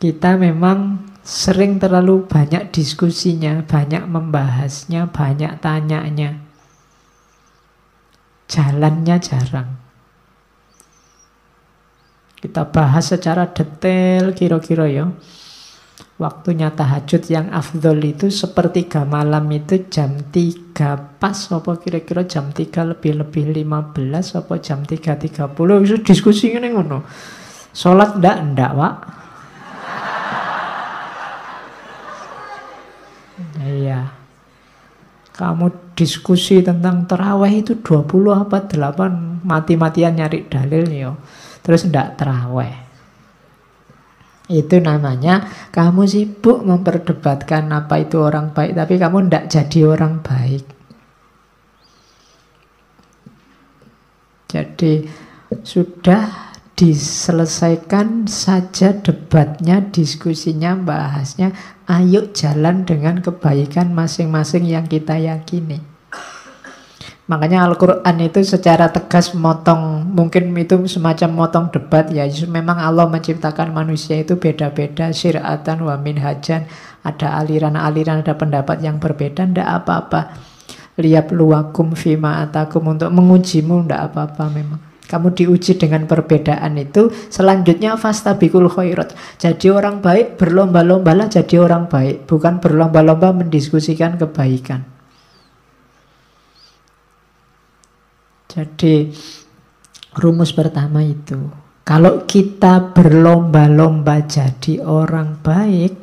Kita memang sering terlalu banyak diskusinya, banyak membahasnya, banyak tanyanya. Jalannya jarang. Kita bahas secara detail kira-kira ya. Waktunya tahajud yang afdol itu sepertiga malam itu jam 3 pas, apa kira-kira jam 3 lebih 15 apa jam 3.30 itu diskusi ini ngono. Sholat ndak Pak. Iya. Kamu diskusi tentang tarawih itu 20 apa 8 mati-matian nyari dalil yo. Terus ndak tarawih. Itu namanya kamu sibuk memperdebatkan apa itu orang baik, tapi kamu tidak jadi orang baik. Jadi sudah diselesaikan saja debatnya, diskusinya, bahasnya. Ayo jalan dengan kebaikan masing-masing yang kita yakini. Makanya Al-Quran itu secara tegas motong, mungkin itu semacam motong debat ya. Memang Allah menciptakan manusia itu beda-beda, syir'atan wa minhajan. Ada aliran-aliran, ada pendapat yang berbeda, ndak apa-apa. Liab luwakum fima atakum, untuk mengujimu, ndak apa-apa memang. Kamu diuji dengan perbedaan itu. Selanjutnya fastabiqul khairat. Jadi orang baik, berlomba-lombalah jadi orang baik, bukan berlomba-lomba mendiskusikan kebaikan. Jadi rumus pertama itu, kalau kita berlomba-lomba jadi orang baik,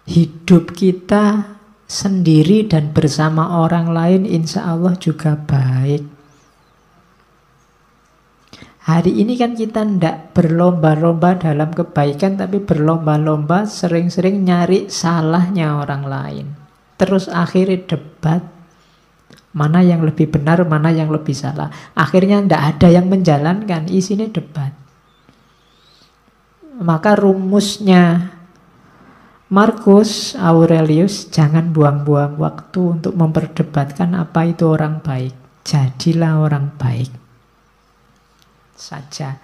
hidup kita sendiri dan bersama orang lain insya Allah juga baik. Hari ini kan kita tidak berlomba-lomba dalam kebaikan, tapi berlomba-lomba sering-sering nyari salahnya orang lain. Terus akhirnya debat. Mana yang lebih benar, mana yang lebih salah. Akhirnya tidak ada yang menjalankan, isinya debat. Maka rumusnya Marcus Aurelius, jangan buang-buang waktu untuk memperdebatkan apa itu orang baik. Jadilah orang baik saja.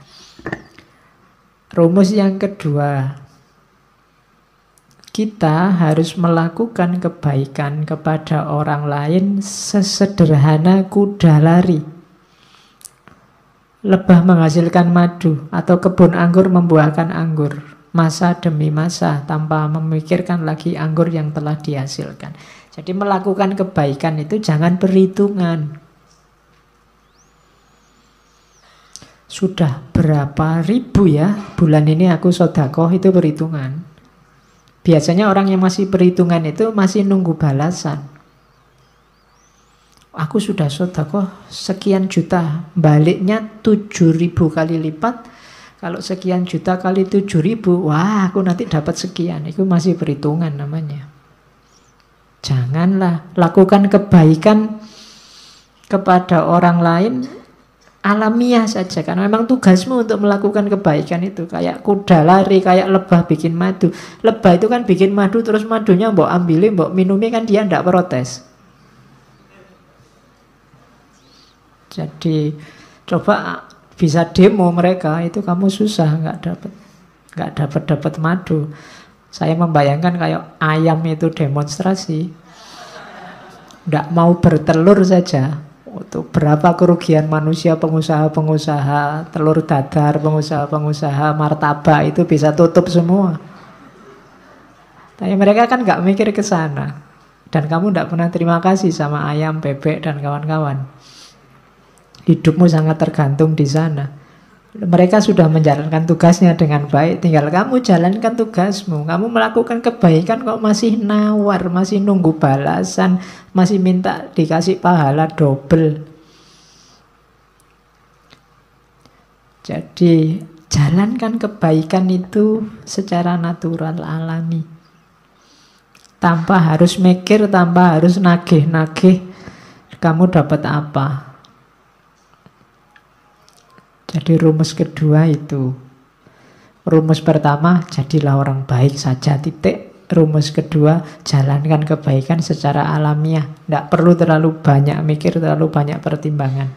Rumus yang kedua, kita harus melakukan kebaikan kepada orang lain sesederhana kuda lari. Lebah menghasilkan madu atau kebun anggur membuahkan anggur. Masa demi masa tanpa memikirkan lagi anggur yang telah dihasilkan. Jadi melakukan kebaikan itu jangan perhitungan. Sudah berapa ribu ya bulan ini aku sedekah, itu perhitungan. Biasanya orang yang masih perhitungan itu masih nunggu balasan. Aku sudah sedekah sekian juta, baliknya 7.000 kali lipat. Kalau sekian juta kali 7.000, wah aku nanti dapat sekian. Itu masih perhitungan namanya. Janganlah lakukan kebaikan kepada orang lain alamiah saja, karena memang tugasmu untuk melakukan kebaikan itu. Kayak kuda lari, kayak lebah bikin madu. Lebah itu kan bikin madu, terus madunya mbok ambilin, mbok minumi, kan dia tidak protes. Jadi coba bisa demo mereka, itu kamu susah nggak dapat madu. Saya membayangkan kayak ayam itu demonstrasi, nggak mau bertelur saja. Untuk berapa kerugian manusia, pengusaha-pengusaha telur dadar, pengusaha-pengusaha martabak itu bisa tutup semua. Tapi mereka kan nggak mikir ke sana. Dan kamu nggak pernah terima kasih sama ayam, bebek, dan kawan-kawan. Hidupmu sangat tergantung di sana. Mereka sudah menjalankan tugasnya dengan baik, tinggal kamu jalankan tugasmu. Kamu melakukan kebaikan kok masih nawar, masih nunggu balasan, masih minta dikasih pahala double. Jadi jalankan kebaikan itu secara natural, alami, tanpa harus mikir, tanpa harus nagih-nagih kamu dapat apa. Jadi rumus kedua itu. Rumus pertama, jadilah orang baik saja, titik. Rumus kedua, jalankan kebaikan secara alamiah. Tidak perlu terlalu banyak mikir, terlalu banyak pertimbangan.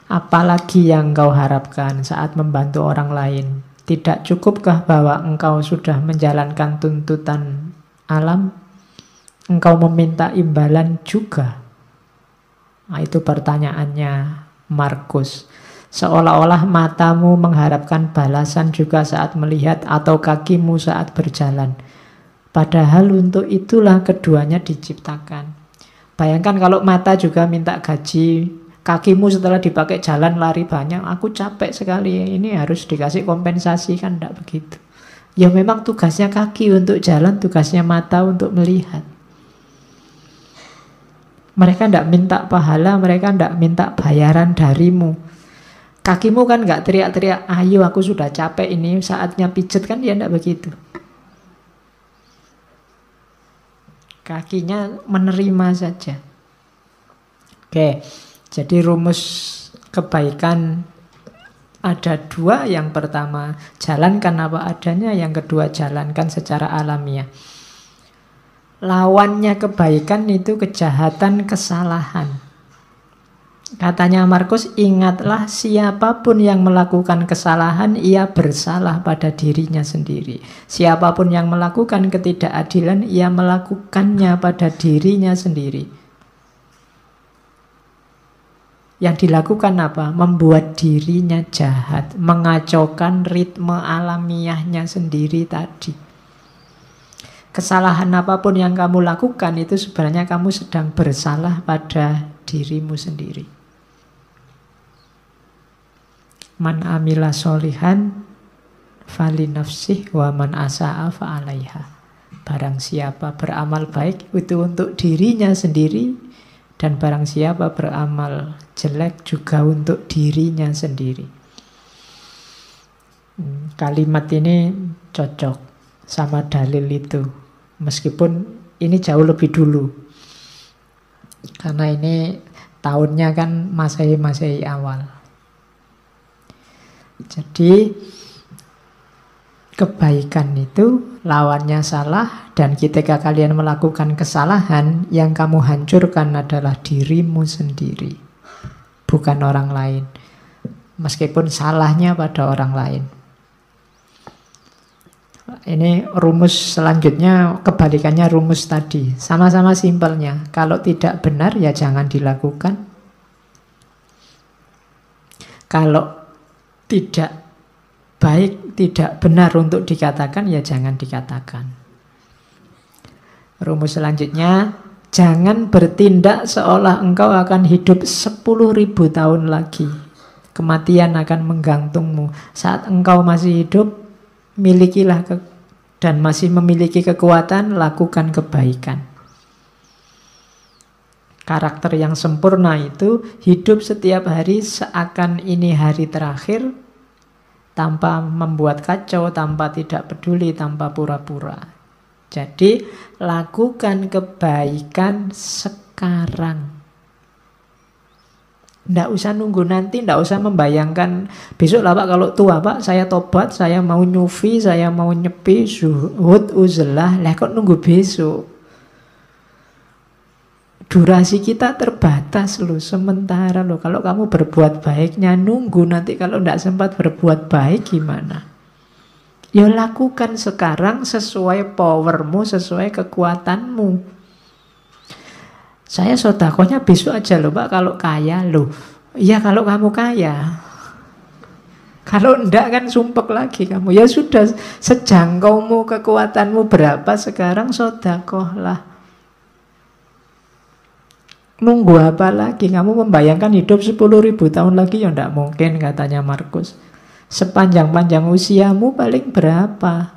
Apalagi yang kau harapkan saat membantu orang lain? Tidak cukupkah bahwa engkau sudah menjalankan tuntutan alam? Engkau meminta imbalan juga? Nah, itu pertanyaannya Markus. Seolah-olah matamu mengharapkan balasan juga saat melihat atau kakimu saat berjalan. Padahal untuk itulah keduanya diciptakan. Bayangkan kalau mata juga minta gaji, kakimu setelah dipakai jalan lari banyak, aku capek sekali, ini harus dikasih kompensasi, kan tidak begitu. Ya memang tugasnya kaki untuk jalan, tugasnya mata untuk melihat. Mereka tidak minta pahala, mereka tidak minta bayaran darimu. Kakimu kan nggak teriak-teriak, ayo aku sudah capek ini, saatnya pijet, kan ya tidak begitu. Kakinya menerima saja. Oke, jadi rumus kebaikan ada dua. Yang pertama, jalankan apa adanya. Yang kedua, jalankan secara alamiah. Lawannya kebaikan itu kejahatan, kesalahan. Katanya Markus, ingatlah siapapun yang melakukan kesalahan, ia bersalah pada dirinya sendiri. Siapapun yang melakukan ketidakadilan, ia melakukannya pada dirinya sendiri. Yang dilakukan apa? Membuat dirinya jahat, mengacaukan ritme alamiahnya sendiri tadi. Kesalahan apapun yang kamu lakukan itu sebenarnya kamu sedang bersalah pada dirimu sendiri. Man amila solihan fali nafsih wa man asa'a fa'alaiha. Barang siapa beramal baik itu untuk dirinya sendiri, dan barang siapa beramal jelek juga untuk dirinya sendiri. Kalimat ini cocok sama dalil itu, meskipun ini jauh lebih dulu, karena ini tahunnya kan Masehi awal. Jadi kebaikan itu lawannya salah, dan ketika kalian melakukan kesalahan, yang kamu hancurkan adalah dirimu sendiri, bukan orang lain. Meskipun salahnya pada orang lain. Ini rumus selanjutnya, kebalikannya rumus tadi. Sama-sama simpelnya. Kalau tidak benar ya jangan dilakukan. Kalau tidak baik, tidak benar untuk dikatakan, ya jangan dikatakan. Rumus selanjutnya, jangan bertindak seolah engkau akan hidup 10.000 tahun lagi. Kematian akan menggantungmu. Saat engkau masih hidup, milikilah dan masih memiliki kekuatan, lakukan kebaikan. Karakter yang sempurna itu hidup setiap hari seakan ini hari terakhir, tanpa membuat kacau, tanpa tidak peduli, tanpa pura-pura. Jadi lakukan kebaikan sekarang. Tidak usah nunggu nanti, tidak usah membayangkan besok lah Pak, kalau tua Pak saya tobat, saya mau nyufi, saya mau nyepi, zuhud, uzlah. Lah kok nunggu besok? Durasi kita terbatas loh, sementara loh. Kalau kamu berbuat baiknya nunggu nanti, kalau tidak sempat berbuat baik gimana? Ya lakukan sekarang sesuai powermu, sesuai kekuatanmu. Saya sedekahnya besok aja loh Pak, kalau kaya loh. Iya kalau kamu kaya. Kalau enggak kan sumpek lagi kamu. Ya sudah, sejangkaumu, kekuatanmu berapa sekarang, sedekahlah. Nunggu apa lagi? Kamu membayangkan hidup 10.000 tahun lagi, ya tidak mungkin, katanya Markus. Sepanjang-panjang usiamu paling berapa?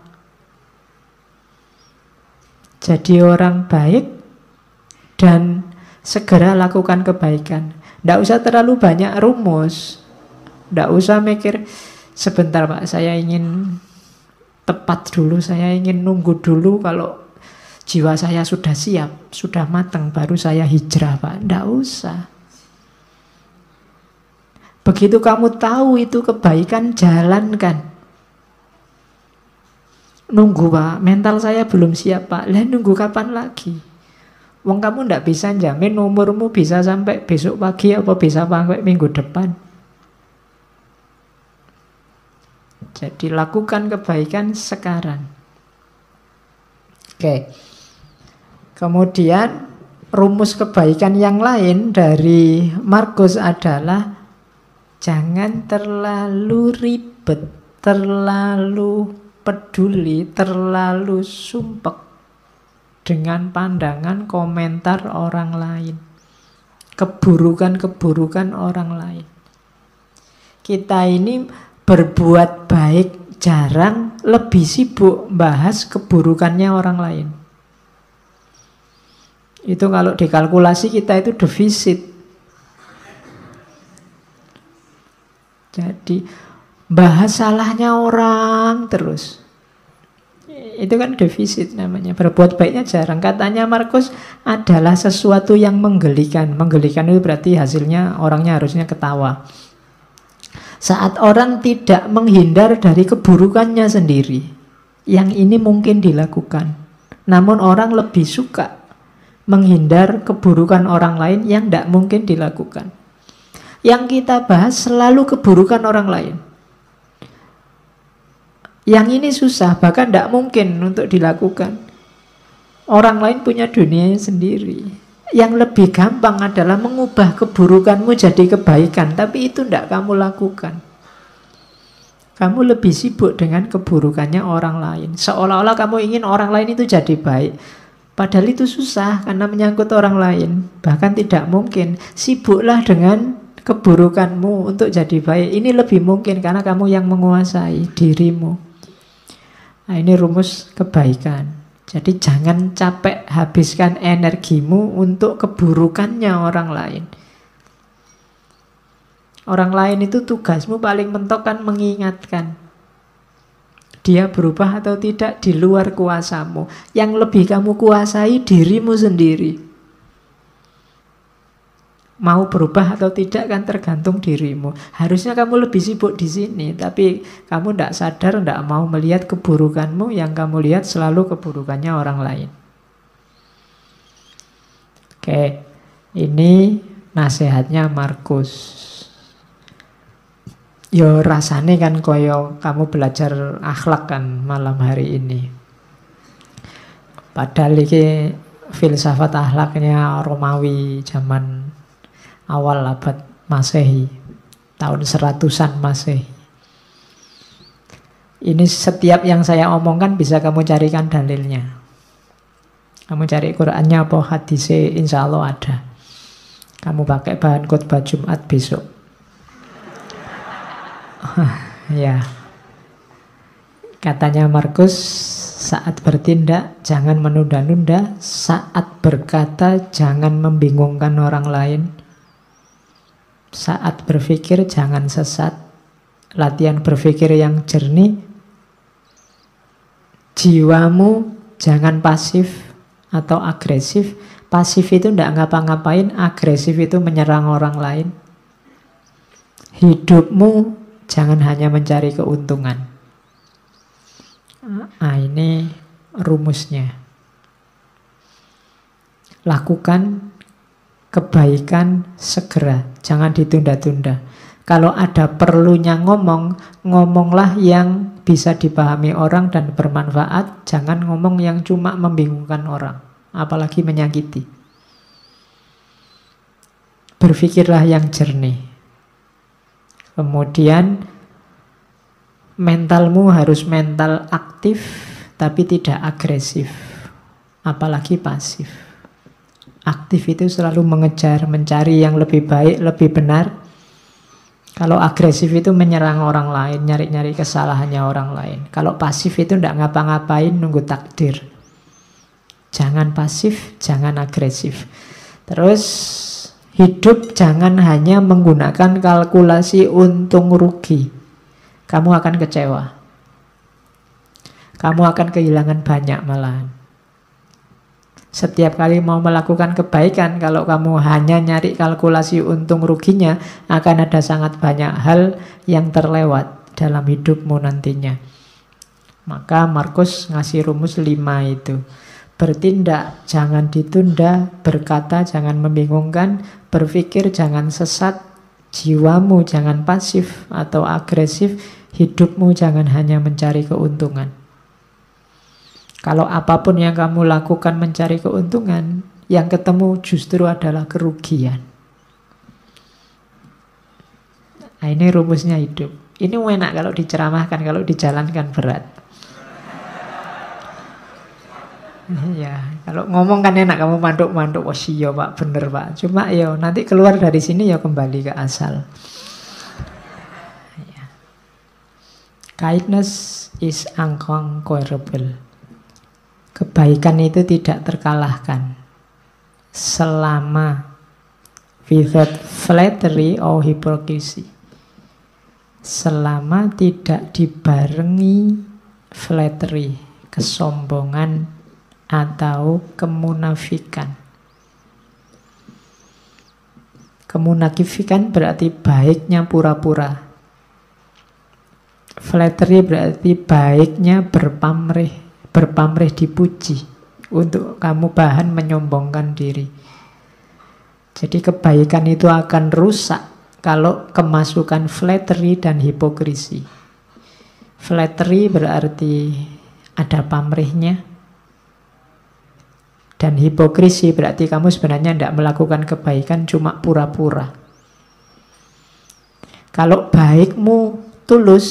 Jadi orang baik dan segera lakukan kebaikan. Tidak usah terlalu banyak rumus. Tidak usah mikir, sebentar Pak, saya ingin tepat dulu, saya ingin nunggu dulu kalau jiwa saya sudah siap, sudah matang, baru saya hijrah Pak. Tidak usah. Begitu kamu tahu itu kebaikan, jalankan. Nunggu Pak, mental saya belum siap Pak. Lah nunggu kapan lagi? Wong kamu tidak bisa jamin umurmu bisa sampai besok pagi apa bisa sampai minggu depan. Jadi lakukan kebaikan sekarang. Oke. Kemudian rumus kebaikan yang lain dari Markus adalah jangan terlalu ribet, terlalu peduli, terlalu sumpek dengan pandangan komentar orang lain, keburukan-keburukan orang lain. Kita ini berbuat baik jarang, lebih sibuk bahas keburukannya orang lain. Itu kalau dikalkulasi kita itu defisit. Jadi bahas salahnya orang terus. Itu kan defisit namanya. Berbuat baiknya jarang. Katanya Markus adalah sesuatu yang menggelikan. Menggelikan itu berarti hasilnya orangnya harusnya ketawa. Saat orang tidak menghindar dari keburukannya sendiri, yang ini mungkin dilakukan. Namun orang lebih suka menghindar keburukan orang lain yang tidak mungkin dilakukan. Yang kita bahas selalu keburukan orang lain. Yang ini susah, bahkan tidak mungkin untuk dilakukan. Orang lain punya dunianya sendiri. Yang lebih gampang adalah mengubah keburukanmu jadi kebaikan. Tapi itu tidak kamu lakukan. Kamu lebih sibuk dengan keburukannya orang lain. Seolah-olah kamu ingin orang lain itu jadi baik. Padahal itu susah karena menyangkut orang lain. Bahkan tidak mungkin. Sibuklah dengan keburukanmu untuk jadi baik. Ini lebih mungkin karena kamu yang menguasai dirimu. Nah, ini rumus kebaikan. Jadi jangan capek habiskan energimu untuk keburukannya orang lain. Orang lain itu tugasmu paling mentok kan mengingatkan. Dia berubah atau tidak di luar kuasamu. Yang lebih kamu kuasai dirimu sendiri. Mau berubah atau tidak kan tergantung dirimu. Harusnya kamu lebih sibuk di sini, tapi kamu tidak sadar, tidak mau melihat keburukanmu. Yang kamu lihat selalu keburukannya orang lain. Oke, ini nasihatnya Markus. Yo rasane kan koyo kamu belajar akhlak kan malam hari ini. Padahal ini filsafat akhlaknya Romawi zaman awal abad Masehi, tahun 100-an Masehi. Ini setiap yang saya omongkan bisa kamu carikan dalilnya. Kamu cari Qur'annya apa hadisnya, insya Allah ada. Kamu pakai bahan khotbah Jumat besok. Ya. Katanya Markus, saat bertindak jangan menunda-nunda, saat berkata jangan membingungkan orang lain. Saat berpikir jangan sesat. Latihan berpikir yang jernih. Jiwamu jangan pasif atau agresif. Pasif itu tidak ngapa-ngapain, agresif itu menyerang orang lain. Hidupmu jangan hanya mencari keuntungan. Nah, ini rumusnya. Lakukan kebaikan segera, jangan ditunda-tunda. Kalau ada perlunya ngomong, ngomonglah yang bisa dipahami orang dan bermanfaat. Jangan ngomong yang cuma membingungkan orang, apalagi menyakiti. Berpikirlah yang jernih. Kemudian mentalmu harus mental aktif, tapi tidak agresif, apalagi pasif. Aktif itu selalu mengejar, mencari yang lebih baik, lebih benar. Kalau agresif itu menyerang orang lain, nyari-nyari kesalahannya orang lain. Kalau pasif itu tidak ngapa-ngapain, nunggu takdir. Jangan pasif, jangan agresif. Terus hidup jangan hanya menggunakan kalkulasi untung rugi. Kamu akan kecewa. Kamu akan kehilangan banyak malahan. Setiap kali mau melakukan kebaikan, kalau kamu hanya nyari kalkulasi untung ruginya, akan ada sangat banyak hal yang terlewat dalam hidupmu nantinya. Maka Markus ngasih rumus 5 itu. Bertindak jangan ditunda, berkata jangan membingungkan, berpikir jangan sesat, jiwamu jangan pasif atau agresif, Hidupmu jangan hanya mencari keuntungan. Kalau apapun yang kamu lakukan mencari keuntungan, yang ketemu justru adalah kerugian. Nah, ini rumusnya hidup. Ini enak kalau diceramahkan, kalau dijalankan berat. Ya, kalau ngomong kan enak, kamu manduk-manduk, oh iya Pak, bener Pak. Cuma ya nanti keluar dari sini ya kembali ke asal. Kindness is unconquerable. Kebaikan itu tidak terkalahkan selama without flattery or hypocrisy. Selama tidak dibarengi flattery, kesombongan atau kemunafikan. Kemunafikan berarti baiknya pura-pura. Flattery berarti baiknya berpamrih dipuji untuk kamu bahan menyombongkan diri. Jadi kebaikan itu akan rusak kalau kemasukan flattery dan hipokrisi. Flattery berarti ada pamrihnya, dan hipokrisi berarti kamu sebenarnya tidak melakukan kebaikan, cuma pura-pura. Kalau baikmu tulus,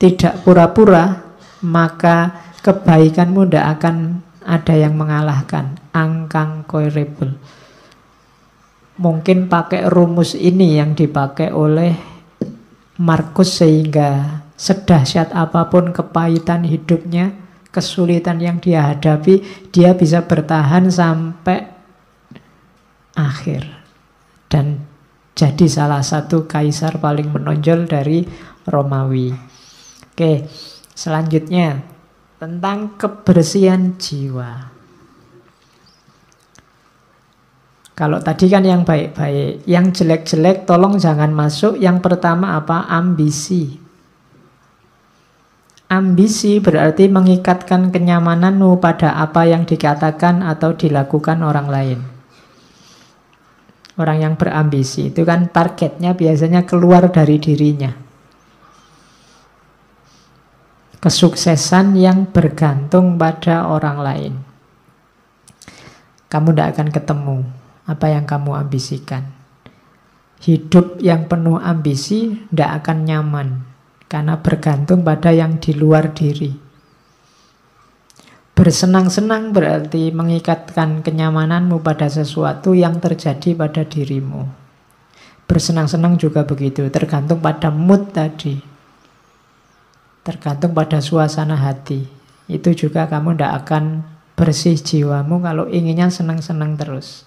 tidak pura-pura, maka kebaikanmu tidak akan ada yang mengalahkan. Unconquerable. Mungkin pakai rumus ini yang dipakai oleh Markus, sehingga sedahsyat apapun kepahitan hidupnya, kesulitan yang dia hadapi, dia bisa bertahan sampai akhir dan jadi salah satu kaisar paling menonjol dari Romawi. Oke, selanjutnya tentang kebersihan jiwa. Kalau tadi kan yang baik-baik, yang jelek-jelek tolong jangan masuk. Yang pertama apa? Ambisi. Ambisi berarti mengikatkan kenyamananmu pada apa yang dikatakan atau dilakukan orang lain. Orang yang berambisi itu kan targetnya biasanya keluar dari dirinya. Kesuksesan yang bergantung pada orang lain. Kamu tidak akan ketemu apa yang kamu ambisikan. Hidup yang penuh ambisi tidak akan nyaman, karena bergantung pada yang di luar diri. Bersenang-senang berarti mengikatkan kenyamananmu pada sesuatu yang terjadi pada dirimu. Bersenang-senang juga begitu, tergantung pada mood tadi. Tergantung pada suasana hati. Itu juga kamu tidak akan bersih jiwamu kalau inginnya senang-senang terus.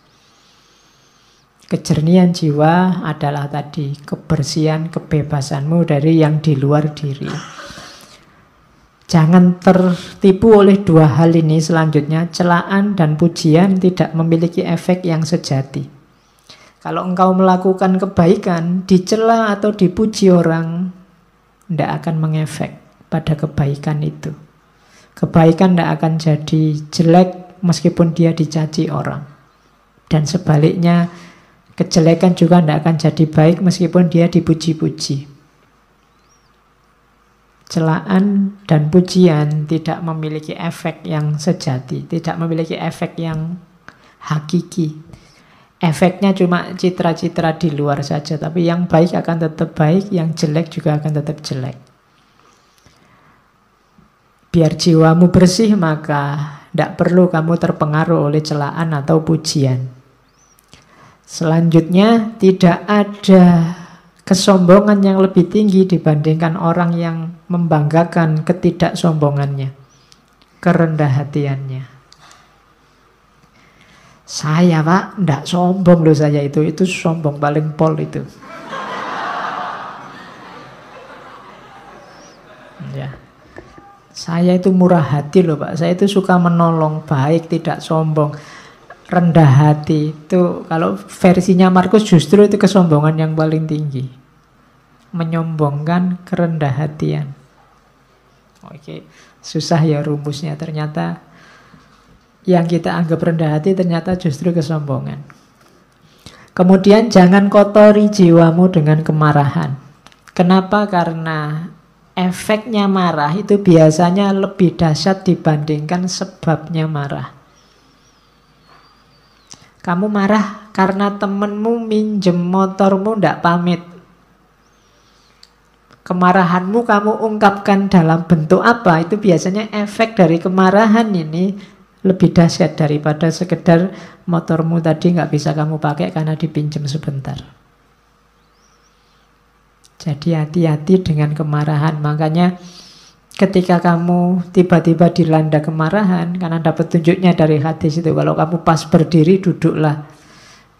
Kejernihan jiwa adalah tadi kebersihan, kebebasanmu dari yang di luar diri. Jangan tertipu oleh dua hal ini selanjutnya. Celaan dan pujian tidak memiliki efek yang sejati. Kalau engkau melakukan kebaikan, dicela atau dipuji orang, tidak akan mengefek pada kebaikan itu. Kebaikan tidak akan jadi jelek meskipun dia dicaci orang. Dan sebaliknya, kejelekan juga tidak akan jadi baik meskipun dia dipuji-puji. Celaan dan pujian tidak memiliki efek yang sejati, tidak memiliki efek yang hakiki. Efeknya cuma citra-citra di luar saja, tapi yang baik akan tetap baik, yang jelek juga akan tetap jelek. Biar jiwamu bersih, maka tidak perlu kamu terpengaruh oleh celaan atau pujian. Selanjutnya, tidak ada kesombongan yang lebih tinggi dibandingkan orang yang membanggakan ketidaksombongannya, kerendah hatiannya. Saya Pak, tidak sombong loh saya itu sombong paling pol itu. Ya. Saya itu murah hati loh Pak, saya itu suka menolong, baik, tidak sombong. Rendah hati itu kalau versinya Markus justru itu kesombongan yang paling tinggi. Menyombongkan kerendah hatian. Oke, susah ya rumusnya. Ternyata yang kita anggap rendah hati ternyata justru kesombongan. Kemudian jangan kotori jiwamu dengan kemarahan. Kenapa? Karena efeknya marah itu biasanya lebih dahsyat dibandingkan sebabnya marah. Kamu marah karena temenmu minjem motormu ndak pamit. Kemarahanmu kamu ungkapkan dalam bentuk apa? Itu biasanya efek dari kemarahan ini lebih dahsyat daripada sekedar motormu tadi nggak bisa kamu pakai karena dipinjam sebentar. Jadi hati-hati dengan kemarahan. Makanya ketika kamu tiba-tiba dilanda kemarahan, karena dapat tunjuknya dari hadis itu, kalau kamu pas berdiri duduklah,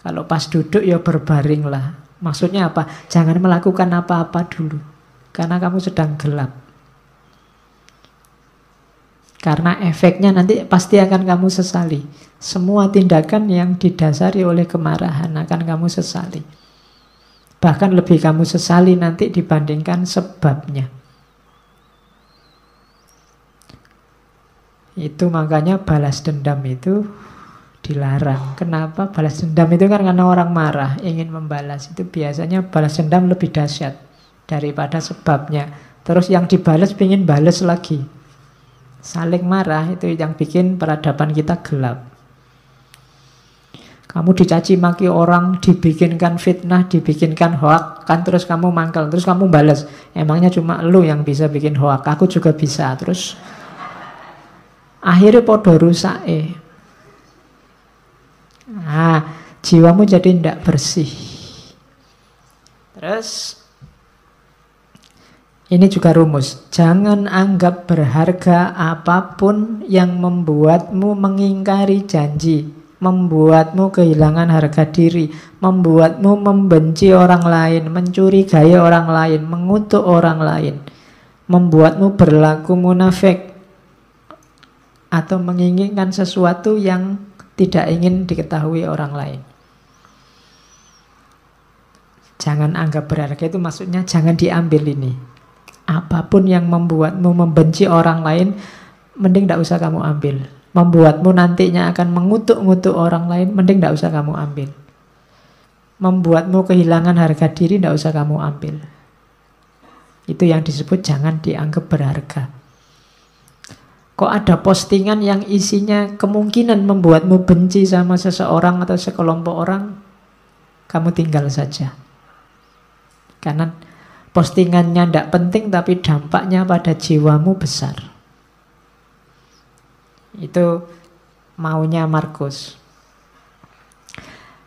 kalau pas duduk ya berbaringlah. Maksudnya apa? Jangan melakukan apa-apa dulu, karena kamu sedang gelap. Karena efeknya nanti pasti akan kamu sesali. Semua tindakan yang didasari oleh kemarahan akan kamu sesali. Bahkan lebih kamu sesali nanti dibandingkan sebabnya. Itu makanya balas dendam itu dilarang. Kenapa? Balas dendam itu kan karena orang marah, ingin membalas. Itu biasanya balas dendam lebih dahsyat daripada sebabnya. Terus yang dibalas ingin balas lagi. Saling marah itu yang bikin peradaban kita gelap. Kamu dicaci maki orang, dibikinkan fitnah, dibikinkan hoak, kan terus kamu mangkel, terus kamu balas. Emangnya cuma lu yang bisa bikin hoak, aku juga bisa. Terus akhirnya podo rusak. Jiwamu jadi tidak bersih. Terus ini juga rumus. Jangan anggap berharga apapun yang membuatmu mengingkari janji, membuatmu kehilangan harga diri, membuatmu membenci orang lain, mencurigai orang lain, mengutuk orang lain, membuatmu berlaku munafik, atau menginginkan sesuatu yang tidak ingin diketahui orang lain. Jangan anggap berharga, itu maksudnya jangan diambil ini. Apapun yang membuatmu membenci orang lain, mending tidak usah kamu ambil. Membuatmu nantinya akan mengutuk-ngutuk orang lain, mending tidak usah kamu ambil. Membuatmu kehilangan harga diri, tidak usah kamu ambil. Itu yang disebut jangan dianggap berharga. Kok ada postingan yang isinya kemungkinan membuatmu benci sama seseorang atau sekelompok orang, kamu tinggal saja. Karena postingannya tidak penting, tapi dampaknya pada jiwamu besar. Itu maunya Markus.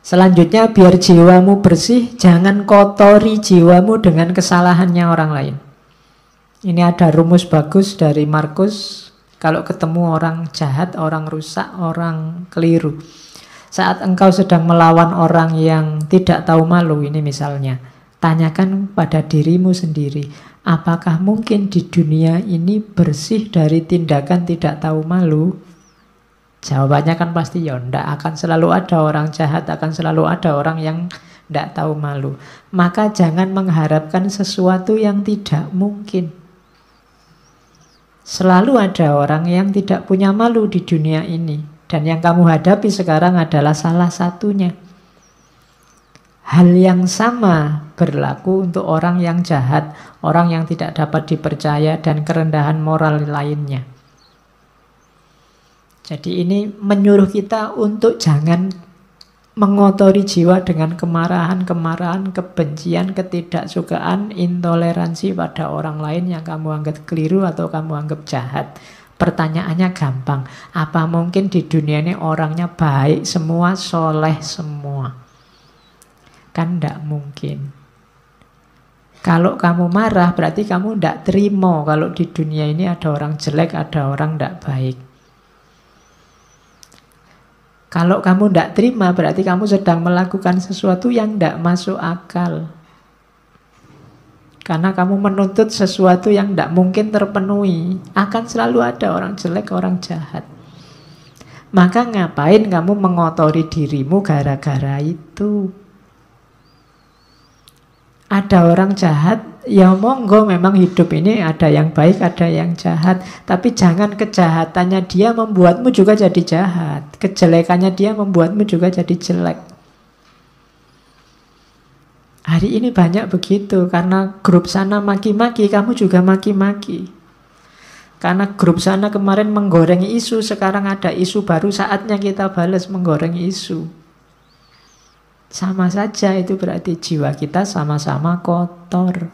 Selanjutnya, biar jiwamu bersih, jangan kotori jiwamu dengan kesalahannya orang lain. Ini ada rumus bagus dari Markus. Kalau ketemu orang jahat, orang rusak, orang keliru, saat engkau sedang melawan orang yang tidak tahu malu, ini misalnya, tanyakan pada dirimu sendiri, apakah mungkin di dunia ini bersih dari tindakan tidak tahu malu? Jawabannya kan pasti ya enggak, akan selalu ada orang jahat, akan selalu ada orang yang tidak tahu malu. Maka jangan mengharapkan sesuatu yang tidak mungkin. Selalu ada orang yang tidak punya malu di dunia ini, dan yang kamu hadapi sekarang adalah salah satunya. Hal yang sama berlaku untuk orang yang jahat, orang yang tidak dapat dipercaya, dan kerendahan moral lainnya. Jadi ini menyuruh kita untuk jangan mengotori jiwa dengan kemarahan, kebencian, ketidaksukaan, intoleransi pada orang lain yang kamu anggap keliru atau kamu anggap jahat. Pertanyaannya gampang, apa mungkin di dunia ini orangnya baik semua, soleh semua? Kan tidak mungkin. Kalau kamu marah berarti kamu tidak terima kalau di dunia ini ada orang jelek, ada orang tidak baik. Kalau kamu tidak terima berarti kamu sedang melakukan sesuatu yang tidak masuk akal. Karena kamu menuntut sesuatu yang tidak mungkin terpenuhi. Akan selalu ada orang jelek, orang jahat. Maka ngapain kamu mengotori dirimu gara-gara itu? Ada orang jahat, ya monggo, memang hidup ini ada yang baik, ada yang jahat. Tapi jangan kejahatannya dia membuatmu juga jadi jahat. Kejelekannya dia membuatmu juga jadi jelek. Hari ini banyak begitu, karena grup sana maki-maki, kamu juga maki-maki. Karena grup sana kemarin menggoreng isu, sekarang ada isu baru, saatnya kita balas menggoreng isu. Sama saja, itu berarti jiwa kita sama-sama kotor.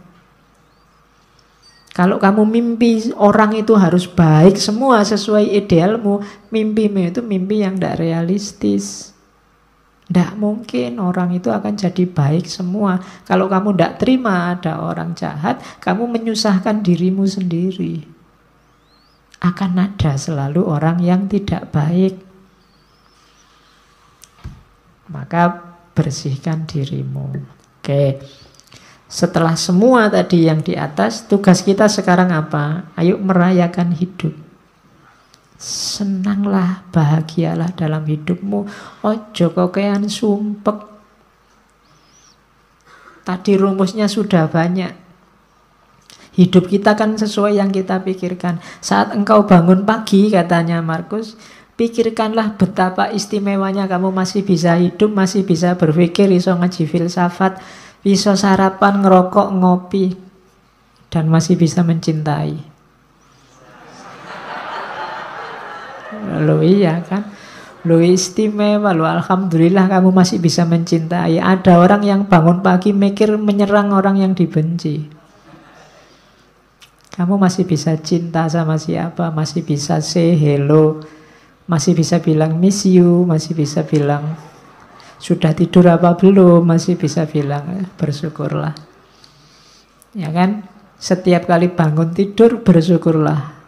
Kalau kamu mimpi orang itu harus baik semua sesuai idealmu, mimpimu itu mimpi yang tidak realistis. Tidak mungkin orang itu akan jadi baik semua. Kalau kamu tidak terima ada orang jahat, kamu menyusahkan dirimu sendiri. Akan ada selalu orang yang tidak baik. Maka bersihkan dirimu. Oke. Setelah semua tadi yang di atas, tugas kita sekarang apa? Ayo merayakan hidup. Senanglah, bahagialah dalam hidupmu. Ojo kokean sumpek. Tadi rumusnya sudah banyak. Hidup kita kan sesuai yang kita pikirkan. Saat engkau bangun pagi, katanya Markus, pikirkanlah betapa istimewanya kamu masih bisa hidup, masih bisa berpikir, iso ngaji filsafat, bisa sarapan, ngerokok, ngopi, dan masih bisa mencintai. Lo iya kan, lo istimewa, lo alhamdulillah kamu masih bisa mencintai. Ada orang yang bangun pagi mikir menyerang orang yang dibenci. Kamu masih bisa cinta sama siapa, masih bisa say hello, masih bisa bilang miss you, masih bisa bilang sudah tidur apa belum, masih bisa bilang bersyukurlah. Ya kan? Setiap kali bangun tidur bersyukurlah.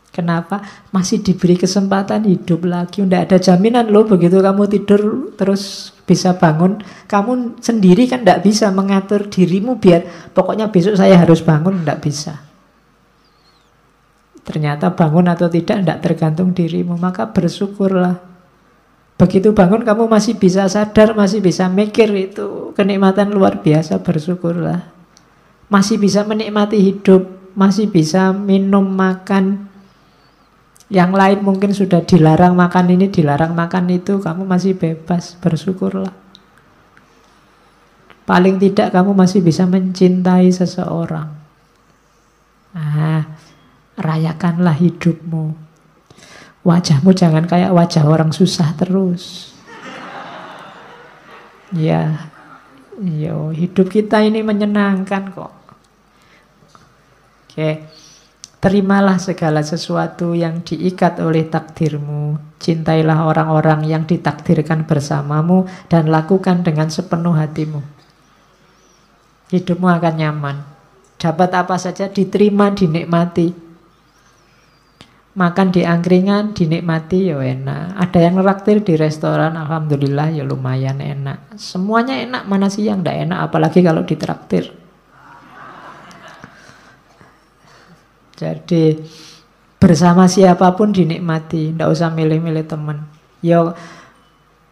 Kenapa? Masih diberi kesempatan hidup lagi. Tidak ada jaminan loh begitu kamu tidur terus bisa bangun. Kamu sendiri kan tidak bisa mengatur dirimu biar pokoknya besok saya harus bangun. Tidak bisa. Ternyata bangun atau tidak tergantung dirimu. Maka bersyukurlah. Begitu bangun kamu masih bisa sadar, masih bisa mikir, itu kenikmatan luar biasa. Bersyukurlah. Masih bisa menikmati hidup. Masih bisa minum, makan. Yang lain mungkin sudah dilarang makan ini, dilarang makan itu, kamu masih bebas, bersyukurlah. Paling tidak kamu masih bisa mencintai seseorang. Nah, rayakanlah hidupmu. Wajahmu jangan kayak wajah orang susah terus. Ya, yo, hidup kita ini menyenangkan kok. Oke. Terimalah segala sesuatu yang diikat oleh takdirmu. Cintailah orang-orang yang ditakdirkan bersamamu dan lakukan dengan sepenuh hatimu. Hidupmu akan nyaman. Dapat apa saja diterima, dinikmati. Makan di angkringan, dinikmati, ya enak. Ada yang neraktir di restoran, alhamdulillah ya lumayan enak. Semuanya enak, mana sih yang tidak enak, apalagi kalau ditraktir. Jadi bersama siapapun dinikmati, tidak usah milih-milih teman. Yo,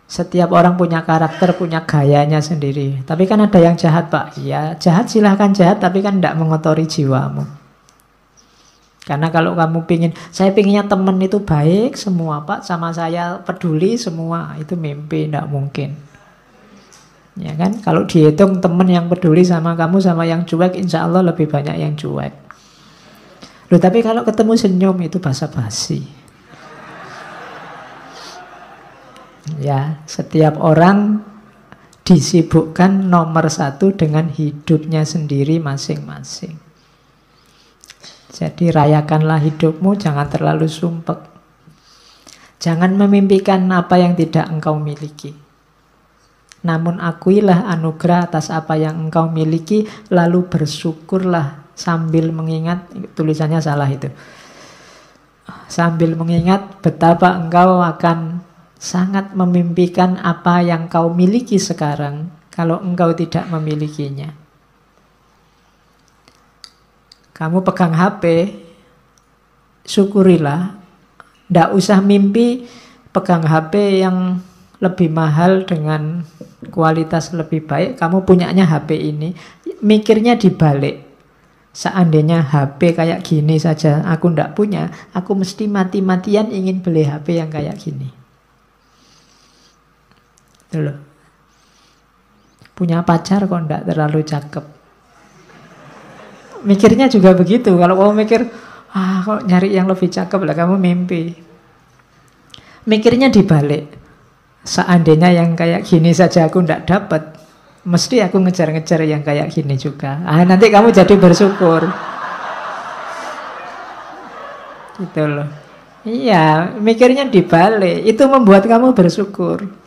setiap orang punya karakter, punya gayanya sendiri. Tapi kan ada yang jahat, Pak. Ya, jahat silahkan jahat, tapi kan tidak mengotori jiwamu. Karena kalau kamu pingin, saya pinginnya teman itu baik semua, Pak, sama saya peduli semua, itu mimpi, tidak mungkin. Ya kan? Kalau dihitung teman yang peduli sama kamu sama yang cuek, insya Allah lebih banyak yang cuek. Loh, tapi kalau ketemu senyum itu basa-basi. Ya, setiap orang disibukkan nomor satu dengan hidupnya sendiri masing-masing. Jadi rayakanlah hidupmu, jangan terlalu sumpek. Jangan memimpikan apa yang tidak engkau miliki. Namun akuilah anugerah atas apa yang engkau miliki, lalu bersyukurlah. Sambil mengingat, tulisannya salah itu. Sambil mengingat betapa engkau akan sangat memimpikan apa yang kau miliki sekarang kalau engkau tidak memilikinya. Kamu pegang HP, syukurilah. Tidak usah mimpi pegang HP yang lebih mahal dengan kualitas lebih baik. Kamu punyanya HP ini, mikirnya dibalik. Seandainya HP kayak gini saja aku ndak punya, aku mesti mati-matian ingin beli HP yang kayak gini. Itu loh. Punya pacar kok ndak terlalu cakep. Mikirnya juga begitu. Kalau kamu mikir, kok nyari yang lebih cakep lah, kamu mimpi. Mikirnya dibalik. Seandainya yang kayak gini saja aku ndak dapat, mesti aku ngejar-ngejar yang kayak gini juga. Nanti kamu jadi bersyukur. Gitu loh. Iya, mikirnya dibalik. Itu membuat kamu bersyukur.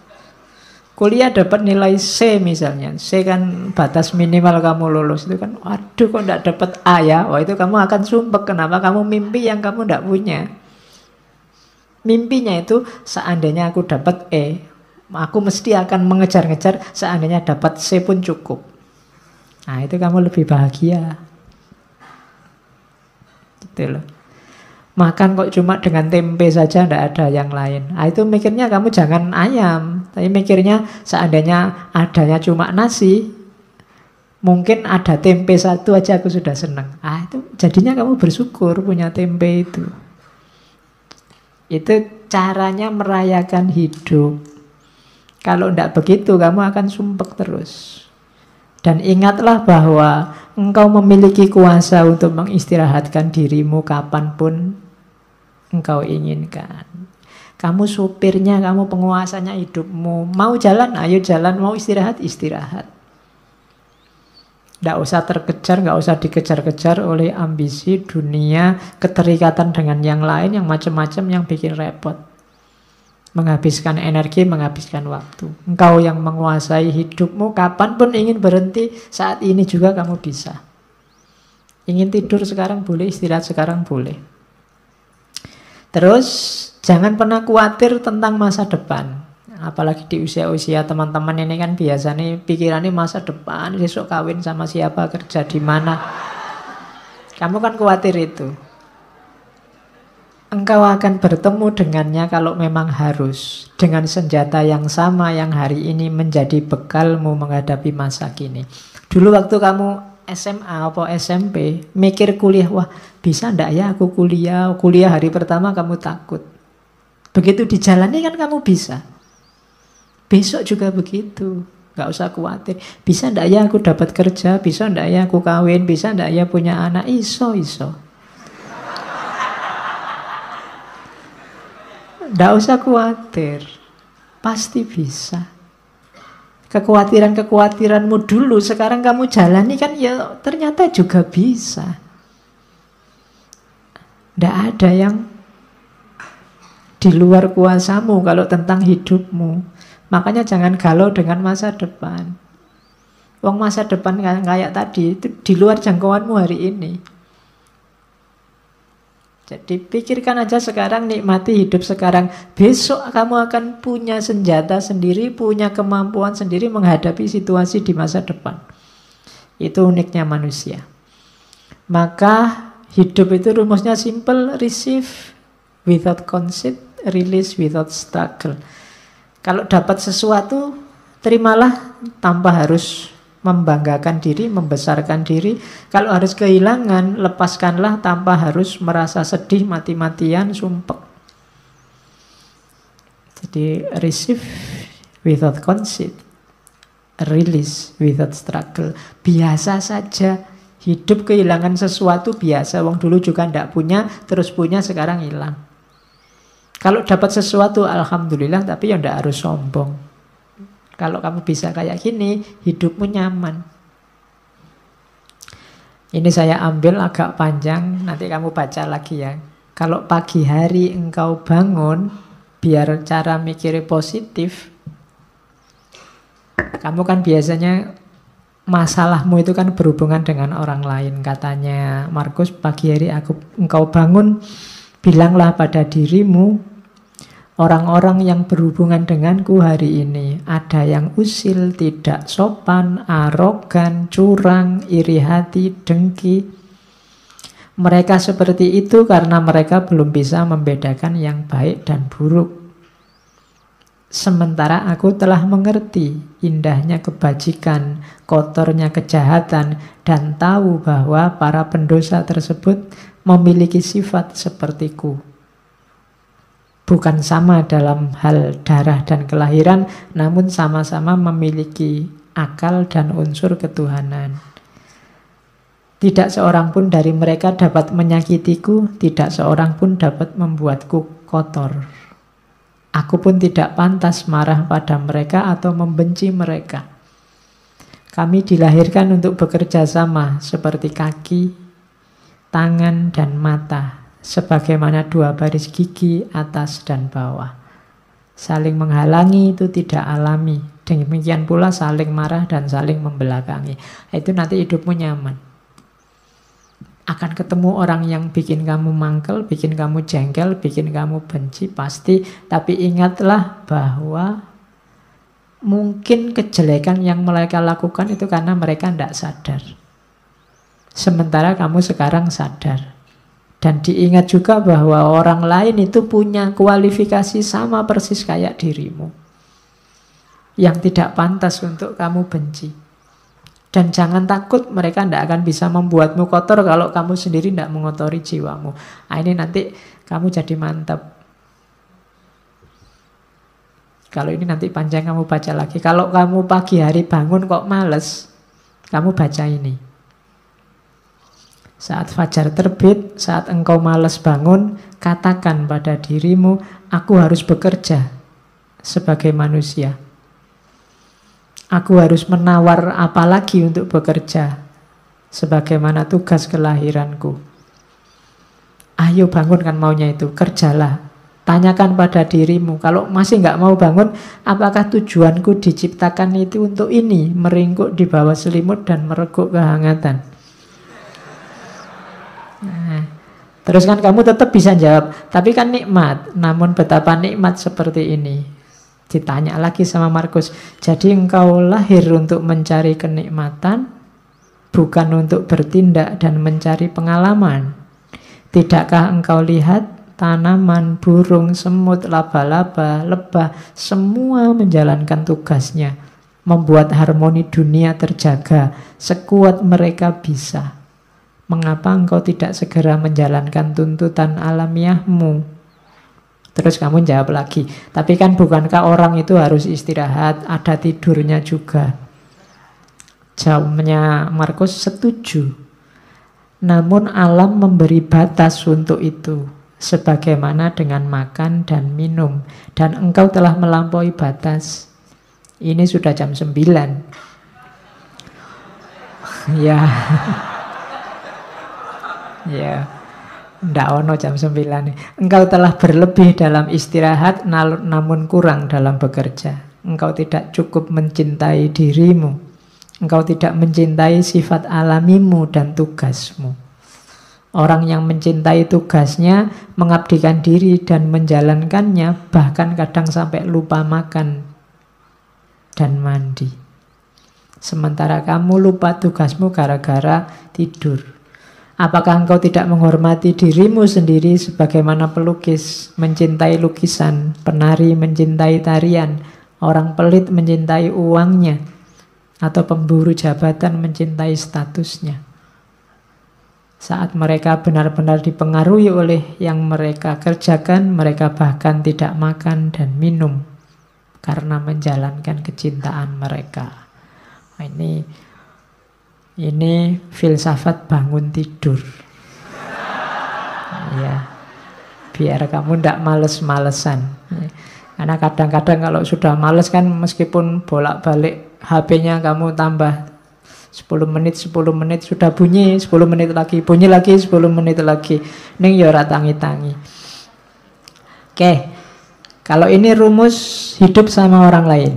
Kuliah dapat nilai C misalnya. C kan batas minimal kamu lulus. Itu kan, waduh kok enggak dapat A ya. Wah, itu kamu akan sumpek. Kenapa? Kamu mimpi yang kamu enggak punya. Mimpinya itu, seandainya aku dapat E, aku mesti akan mengejar-ngejar. Seandainya dapat C pun cukup. Nah, itu kamu lebih bahagia. Gitu loh. Makan kok cuma dengan tempe saja, tidak ada yang lain. Itu mikirnya kamu jangan ayam. Tapi mikirnya seandainya adanya cuma nasi, mungkin ada tempe satu aja aku sudah senang. Itu jadinya kamu bersyukur punya tempe itu. Itu caranya merayakan hidup. Kalau tidak begitu, kamu akan sumpek terus. Dan ingatlah bahwa engkau memiliki kuasa untuk mengistirahatkan dirimu kapanpun engkau inginkan. Kamu supirnya, kamu penguasanya hidupmu. Mau jalan, ayo jalan. Mau istirahat, istirahat. Tidak usah terkejar, nggak usah dikejar-kejar oleh ambisi dunia, keterikatan dengan yang lain, yang macam-macam yang bikin repot. Menghabiskan energi, menghabiskan waktu. Engkau yang menguasai hidupmu, kapanpun ingin berhenti, saat ini juga kamu bisa. Ingin tidur sekarang boleh, istirahat sekarang boleh. Terus jangan pernah khawatir tentang masa depan. Apalagi di usia-usia teman-teman ini kan biasanya pikirannya masa depan, besok kawin sama siapa, kerja di mana. Kamu kan khawatir itu. Engkau akan bertemu dengannya kalau memang harus. Dengan senjata yang sama yang hari ini menjadi bekalmu menghadapi masa kini. Dulu waktu kamu SMA atau SMP, mikir kuliah, wah bisa ndak ya aku kuliah? Kuliah hari pertama kamu takut. Begitu dijalani kan kamu bisa. Besok juga begitu, nggak usah khawatir. Bisa ndak ya aku dapat kerja? Bisa ndak ya aku kawin? Bisa ndak ya punya anak? Iso. Ndak usah khawatir, pasti bisa. Kekhawatiranmu dulu sekarang kamu jalani kan ya ternyata juga bisa. Tidak ada yang di luar kuasamu kalau tentang hidupmu. Makanya jangan galau dengan masa depan. Wong masa depan kayak tadi itu di luar jangkauanmu hari ini. Jadi pikirkan aja sekarang, nikmati hidup sekarang. Besok kamu akan punya senjata sendiri, punya kemampuan sendiri menghadapi situasi di masa depan. Itu uniknya manusia. Maka hidup itu rumusnya simple, receive without conceit, release without struggle. Kalau dapat sesuatu, terimalah tanpa harus membanggakan diri, membesarkan diri. Kalau harus kehilangan, lepaskanlah tanpa harus merasa sedih, mati-matian, sumpek. Jadi receive without conceit, release without struggle. Biasa saja. Hidup kehilangan sesuatu biasa. Wong dulu juga ndak punya, terus punya, sekarang hilang. Kalau dapat sesuatu, alhamdulillah, tapi ya ndak harus sombong. Kalau kamu bisa kayak gini, hidupmu nyaman. Ini saya ambil agak panjang, nanti kamu baca lagi ya. Kalau pagi hari engkau bangun, biar cara mikirnya positif. Kamu kan biasanya masalahmu itu kan berhubungan dengan orang lain. Katanya Markus, pagi hari engkau bangun, bilanglah pada dirimu, orang-orang yang berhubungan denganku hari ini, ada yang usil, tidak sopan, arogan, curang, iri hati, dengki. Mereka seperti itu karena mereka belum bisa membedakan yang baik dan buruk. Sementara aku telah mengerti indahnya kebajikan, kotornya kejahatan, dan tahu bahwa para pendosa tersebut memiliki sifat sepertiku. Bukan sama dalam hal darah dan kelahiran, namun sama-sama memiliki akal dan unsur ketuhanan. Tidak seorang pun dari mereka dapat menyakitiku, tidak seorang pun dapat membuatku kotor. Aku pun tidak pantas marah pada mereka atau membenci mereka. Kami dilahirkan untuk bekerja sama seperti kaki, tangan, dan mata, sebagaimana dua baris gigi atas dan bawah. Saling menghalangi itu tidak alami. Demikian pula saling marah dan saling membelakangi. Itu nanti hidupmu nyaman. Akan ketemu orang yang bikin kamu mangkel, bikin kamu jengkel, bikin kamu benci, pasti. Tapi ingatlah bahwa mungkin kejelekan yang mereka lakukan itu karena mereka tidak sadar. Sementara kamu sekarang sadar. Dan diingat juga bahwa orang lain itu punya kualifikasi sama persis kayak dirimu, yang tidak pantas untuk kamu benci. Dan jangan takut, mereka tidak akan bisa membuatmu kotor kalau kamu sendiri tidak mengotori jiwamu. Nah, ini nanti kamu jadi mantap. Kalau ini nanti panjang kamu baca lagi. Kalau kamu pagi hari bangun kok males, kamu baca ini. Saat fajar terbit, saat engkau malas bangun, katakan pada dirimu, aku harus bekerja sebagai manusia. Aku harus menawar apa lagi untuk bekerja, sebagaimana tugas kelahiranku. Ayo bangunkan maunya itu, kerjalah. Tanyakan pada dirimu, kalau masih nggak mau bangun, apakah tujuanku diciptakan itu untuk ini, meringkuk di bawah selimut dan mereguk kehangatan? Nah, terus kan kamu tetap bisa jawab, tapi kan nikmat. Namun betapa nikmat seperti ini. Ditanya lagi sama Markus, jadi engkau lahir untuk mencari kenikmatan, bukan untuk bertindak dan mencari pengalaman. Tidakkah engkau lihat tanaman, burung, semut, laba-laba, lebah, semua menjalankan tugasnya, membuat harmoni dunia terjaga sekuat mereka bisa. Mengapa engkau tidak segera menjalankan tuntutan alamiahmu? Terus kamu jawab lagi, tapi kan bukankah orang itu harus istirahat, ada tidurnya juga? Jawabnya Markus, setuju. Namun alam memberi batas untuk itu, sebagaimana dengan makan dan minum. Dan engkau telah melampaui batas. Ini sudah jam 9. Ya. Ya, ndak ono jam 9. Engkau telah berlebih dalam istirahat, namun kurang dalam bekerja. Engkau tidak cukup mencintai dirimu. Engkau tidak mencintai sifat alamimu dan tugasmu. Orang yang mencintai tugasnya, mengabdikan diri dan menjalankannya, bahkan kadang sampai lupa makan dan mandi. Sementara kamu lupa tugasmu gara-gara tidur. Apakah engkau tidak menghormati dirimu sendiri sebagaimana pelukis mencintai lukisan, penari mencintai tarian, orang pelit mencintai uangnya, atau pemburu jabatan mencintai statusnya? Saat mereka benar-benar dipengaruhi oleh yang mereka kerjakan, mereka bahkan tidak makan dan minum karena menjalankan kecintaan mereka. Ini filsafat bangun tidur. Ya, biar kamu tidak males-malesan. Karena kadang-kadang kalau sudah males kan, meskipun bolak-balik HP-nya kamu tambah 10 menit sudah bunyi, 10 menit lagi, bunyi lagi, 10 menit lagi. Ning ya ora tangi-tangi. Oke, kalau ini rumus hidup sama orang lain.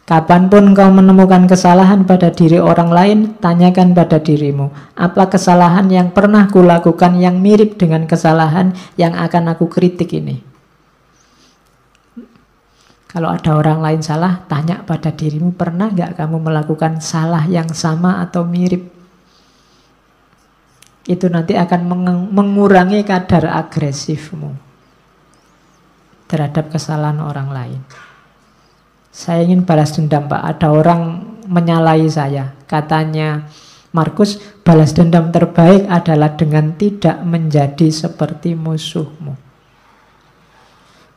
Kapanpun kau menemukan kesalahan pada diri orang lain, tanyakan pada dirimu, apa kesalahan yang pernah kulakukan yang mirip dengan kesalahan yang akan aku kritik ini? Kalau ada orang lain salah, tanya pada dirimu, pernah nggak kamu melakukan salah yang sama atau mirip? Itu nanti akan mengurangi kadar agresifmu terhadap kesalahan orang lain. Saya ingin balas dendam, Pak. Ada orang menyalahi saya. Katanya Markus, balas dendam terbaik adalah dengan tidak menjadi seperti musuhmu.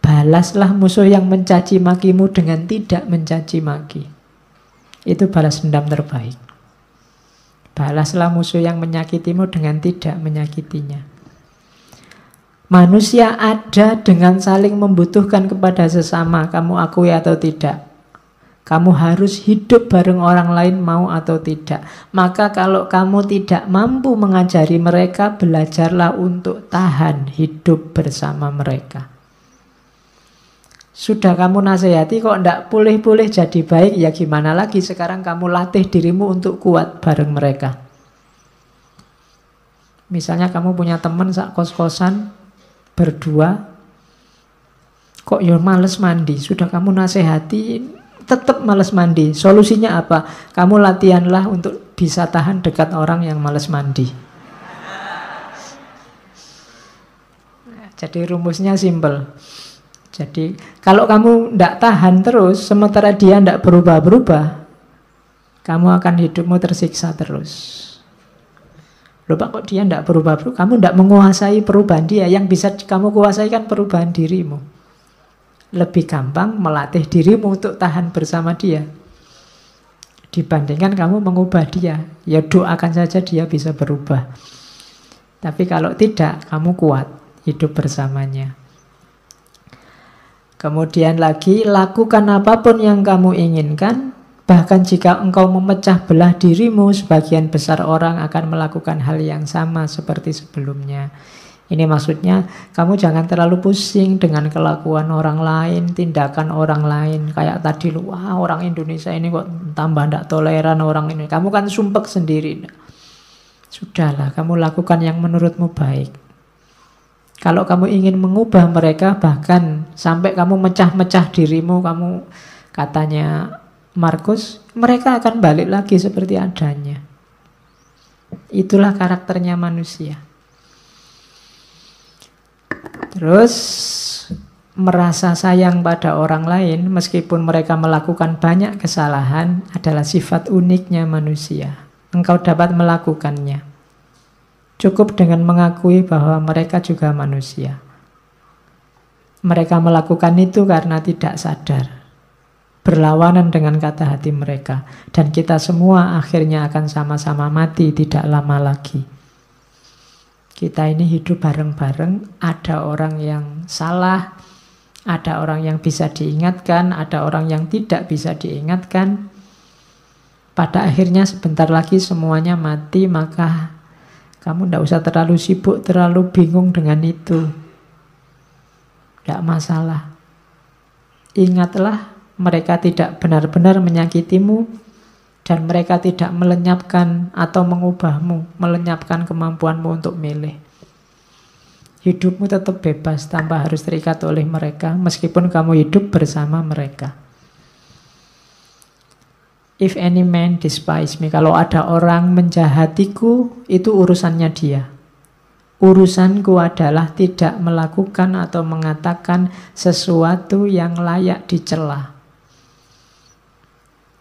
Balaslah musuh yang mencaci makimu dengan tidak mencaci maki. Itu balas dendam terbaik. Balaslah musuh yang menyakitimu dengan tidak menyakitinya. Manusia ada dengan saling membutuhkan kepada sesama, kamu akui atau tidak. Kamu harus hidup bareng orang lain, mau atau tidak. Maka kalau kamu tidak mampu mengajari mereka, belajarlah untuk tahan hidup bersama mereka. Sudah kamu nasihati kok tidak pulih-pulih jadi baik, ya gimana lagi, sekarang kamu latih dirimu untuk kuat bareng mereka. Misalnya kamu punya teman sak kos-kosan berdua, kok ya males mandi, sudah kamu nasihati tetap males mandi. Solusinya apa? Kamu latihanlah untuk bisa tahan dekat orang yang males mandi. Jadi rumusnya simple. Jadi kalau kamu tidak tahan terus, sementara dia tidak berubah-berubah, kamu akan hidupmu tersiksa terus. Loh Pak, kok dia tidak berubah-berubah? Kamu tidak menguasai perubahan dia. Yang bisa kamu kuasai kan perubahan dirimu. Lebih gampang melatih dirimu untuk tahan bersama dia dibandingkan kamu mengubah dia. Ya doakan saja dia bisa berubah. Tapi kalau tidak, kamu kuat hidup bersamanya. Kemudian lagi, lakukan apapun yang kamu inginkan. Bahkan jika engkau memecah belah dirimu, sebagian besar orang akan melakukan hal yang sama seperti sebelumnya. Ini maksudnya, kamu jangan terlalu pusing dengan kelakuan orang lain, tindakan orang lain. Kayak tadi, wah orang Indonesia ini kok tambah tidak toleran orang ini. Kamu kan sumpek sendiri. Sudahlah, kamu lakukan yang menurutmu baik. Kalau kamu ingin mengubah mereka, bahkan sampai kamu mecah-mecah dirimu, kamu katanya Markus, mereka akan balik lagi seperti adanya. Itulah karakternya manusia. Terus merasa sayang pada orang lain meskipun mereka melakukan banyak kesalahan adalah sifat uniknya manusia. Engkau dapat melakukannya. Cukup dengan mengakui bahwa mereka juga manusia. Mereka melakukan itu karena tidak sadar. Berlawanan dengan kata hati mereka. Dan kita semua akhirnya akan sama-sama mati tidak lama lagi. Kita ini hidup bareng-bareng. Ada orang yang salah, ada orang yang bisa diingatkan, ada orang yang tidak bisa diingatkan. Pada akhirnya sebentar lagi semuanya mati, maka kamu tidak usah terlalu sibuk, terlalu bingung dengan itu. Tidak masalah. Ingatlah, mereka tidak benar-benar menyakitimu dan mereka tidak melenyapkan atau mengubahmu, melenyapkan kemampuanmu untuk milih. Hidupmu tetap bebas tanpa harus terikat oleh mereka, meskipun kamu hidup bersama mereka. If any man despise me, kalau ada orang menjahatiku, itu urusannya dia. Urusanku adalah tidak melakukan atau mengatakan sesuatu yang layak dicela.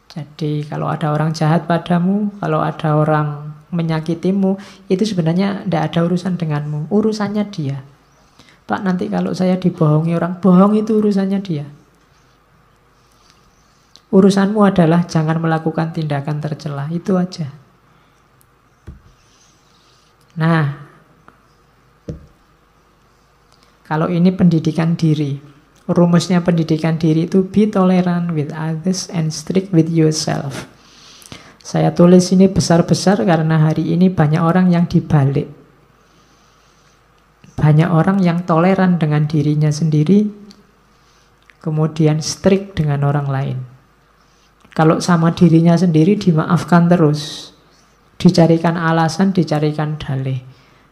Jadi kalau ada orang jahat padamu, kalau ada orang menyakitimu, itu sebenarnya tidak ada urusan denganmu. Urusannya dia. Pak, nanti kalau saya dibohongi orang, bohong itu urusannya dia. Urusanmu adalah jangan melakukan tindakan tercela, itu aja. Nah, kalau ini pendidikan diri. Rumusnya pendidikan diri itu be tolerant with others and strict with yourself. Saya tulis ini besar-besar karena hari ini banyak orang yang dibalik. Banyak orang yang toleran dengan dirinya sendiri, kemudian strict dengan orang lain. Kalau sama dirinya sendiri dimaafkan terus, dicarikan alasan, dicarikan dalih.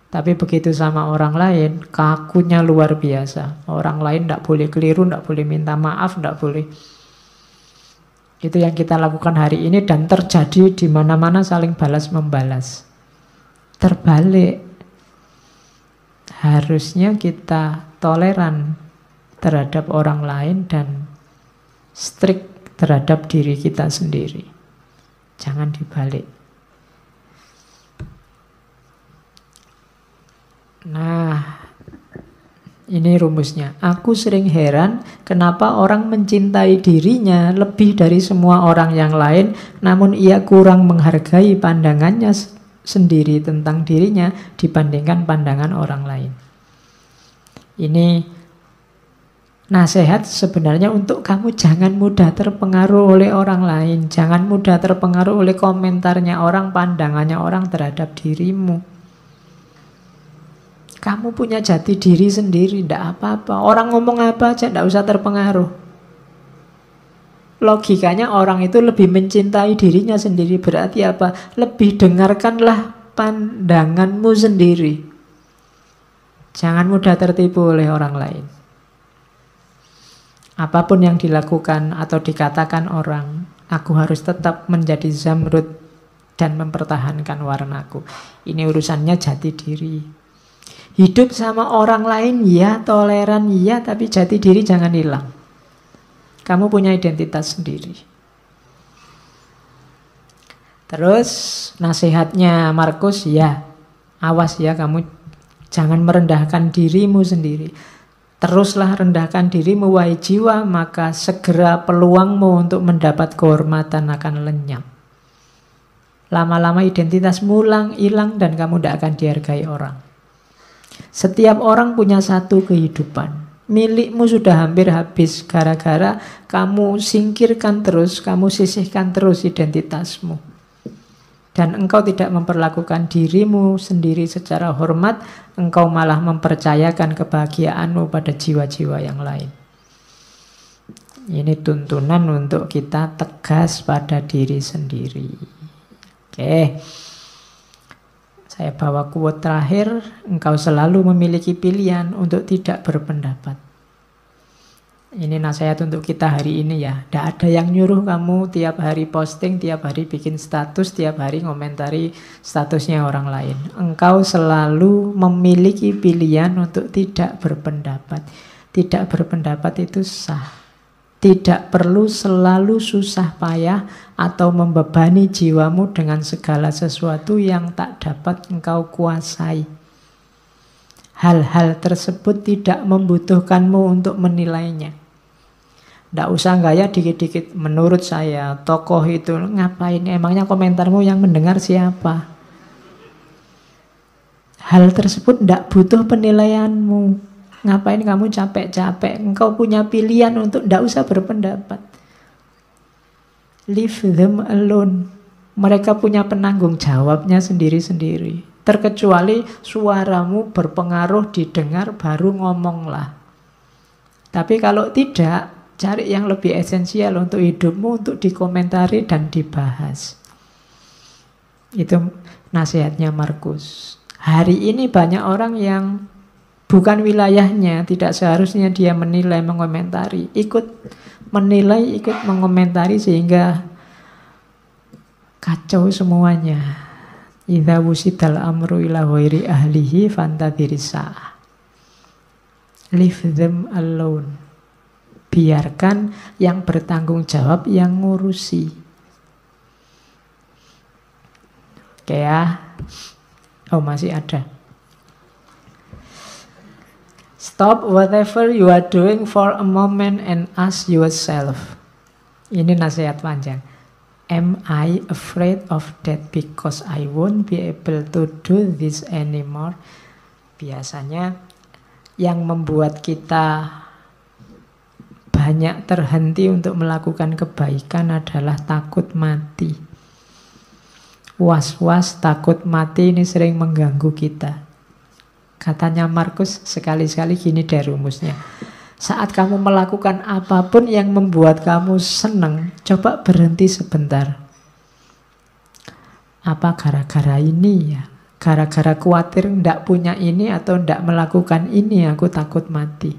Tapi begitu sama orang lain, kakunya luar biasa. Orang lain tidak boleh keliru, tidak boleh minta maaf, tidak boleh. Itu yang kita lakukan hari ini dan terjadi di mana-mana, saling balas-membalas. Terbalik. Harusnya kita toleran terhadap orang lain dan strict terhadap diri kita sendiri. Jangan dibalik. Nah, Ini rumusnya. Aku sering heran kenapa orang mencintai dirinya lebih dari semua orang yang lain, namun ia kurang menghargai pandangannya sendiri tentang dirinya dibandingkan pandangan orang lain. Ini nasihat sebenarnya untuk kamu jangan mudah terpengaruh oleh orang lain. Jangan mudah terpengaruh oleh komentarnya orang, pandangannya orang terhadap dirimu. Kamu punya jati diri sendiri, tidak apa-apa. Orang ngomong apa aja, tidak usah terpengaruh. Logikanya orang itu lebih mencintai dirinya sendiri. Berarti apa? Lebih dengarkanlah pandanganmu sendiri. Jangan mudah tertipu oleh orang lain. Apapun yang dilakukan atau dikatakan orang, aku harus tetap menjadi Zamrud dan mempertahankan warnaku. Ini urusannya jati diri. Hidup sama orang lain ya, toleran ya, tapi jati diri jangan hilang. Kamu punya identitas sendiri. Terus nasihatnya Markus, ya, awas ya kamu jangan merendahkan dirimu sendiri. Teruslah rendahkan dirimu wahai jiwa, maka segera peluangmu untuk mendapat kehormatan akan lenyap. Lama-lama identitasmu hilang dan kamu tidak akan dihargai orang. Setiap orang punya satu kehidupan. Milikmu sudah hampir habis gara-gara kamu singkirkan terus, kamu sisihkan terus identitasmu. Dan engkau tidak memperlakukan dirimu sendiri secara hormat, engkau malah mempercayakan kebahagiaanmu pada jiwa-jiwa yang lain. Ini tuntunan untuk kita tegas pada diri sendiri. Oke. Saya bawa quote terakhir, engkau selalu memiliki pilihan untuk tidak berpendapat. Ini nasihat untuk kita hari ini ya. Tidak ada yang nyuruh kamu tiap hari posting, tiap hari bikin status, tiap hari ngomentari statusnya orang lain. Engkau selalu memiliki pilihan untuk tidak berpendapat. Tidak berpendapat itu sah. Tidak perlu selalu susah payah atau membebani jiwamu dengan segala sesuatu yang tak dapat engkau kuasai. Hal-hal tersebut tidak membutuhkanmu untuk menilainya. Tidak usah gaya dikit-dikit. Menurut saya, tokoh itu ngapain? Emangnya komentarmu yang mendengar siapa? Hal tersebut tidak butuh penilaianmu. Ngapain kamu capek-capek? Engkau punya pilihan untuk tidak usah berpendapat. Leave them alone. Mereka punya penanggung jawabnya sendiri-sendiri. Terkecuali suaramu berpengaruh didengar, baru ngomonglah. Tapi kalau tidak, cari yang lebih esensial untuk hidupmu, untuk dikomentari dan dibahas. Itu nasihatnya Markus. Hari ini banyak orang yang bukan wilayahnya, tidak seharusnya dia menilai, mengomentari. Ikut menilai, ikut mengomentari sehingga kacau semuanya. Idza wusidal amru ila ghairi ahlihi fantadhirisa. Leave them alone. Biarkan yang bertanggung jawab yang ngurusi. Oke ya. Oh, masih ada. Stop whatever you are doing for a moment and ask yourself. Ini nasihat panjang. Am I afraid of death because I won't be able to do this anymore? Biasanya yang membuat kita banyak terhenti untuk melakukan kebaikan adalah takut mati. Was-was takut mati ini sering mengganggu kita. Katanya Markus, sekali-sekali gini deh rumusnya. Saat kamu melakukan apapun yang membuat kamu senang, coba berhenti sebentar. Apa gara-gara ini ya? Gara-gara khawatir ndak punya ini atau ndak melakukan ini, aku takut mati.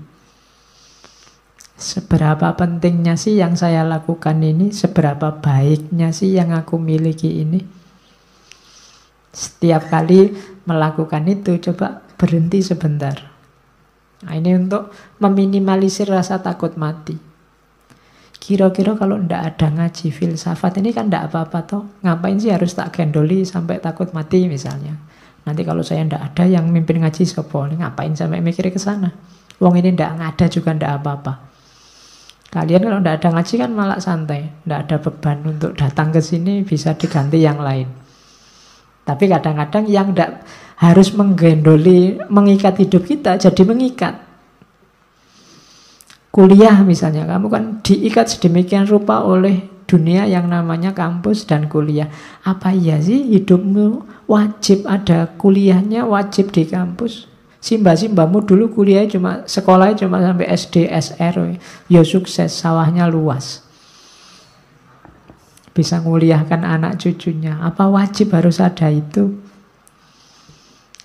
Seberapa pentingnya sih yang saya lakukan ini? Seberapa baiknya sih yang aku miliki ini? Setiap kali melakukan itu, coba berhenti sebentar. Nah, ini untuk meminimalisir rasa takut mati. Kira-kira kalau ndak ada ngaji filsafat ini kan ndak apa-apa toh. Ngapain sih harus tak gendoli sampai takut mati misalnya. Nanti kalau saya ndak ada yang mimpin ngaji sopo, ngapain sampai mikir ke sana. Wong ini ndak ngada juga ndak apa-apa. Kalian kalau ndak ada ngaji kan malah santai, ndak ada beban untuk datang ke sini, bisa diganti yang lain. Tapi kadang-kadang yang ndak harus menggendoli, mengikat hidup kita, jadi mengikat. Kuliah misalnya, kamu kan diikat sedemikian rupa oleh dunia yang namanya kampus dan kuliah. Apa iya sih hidupmu wajib ada kuliahnya, wajib di kampus? Simba-simbamu dulu kuliahnya cuma, sekolahnya cuma sampai SD, SR. Ya sukses, sawahnya luas. Bisa nguliahkan anak cucunya. Apa wajib harus ada itu?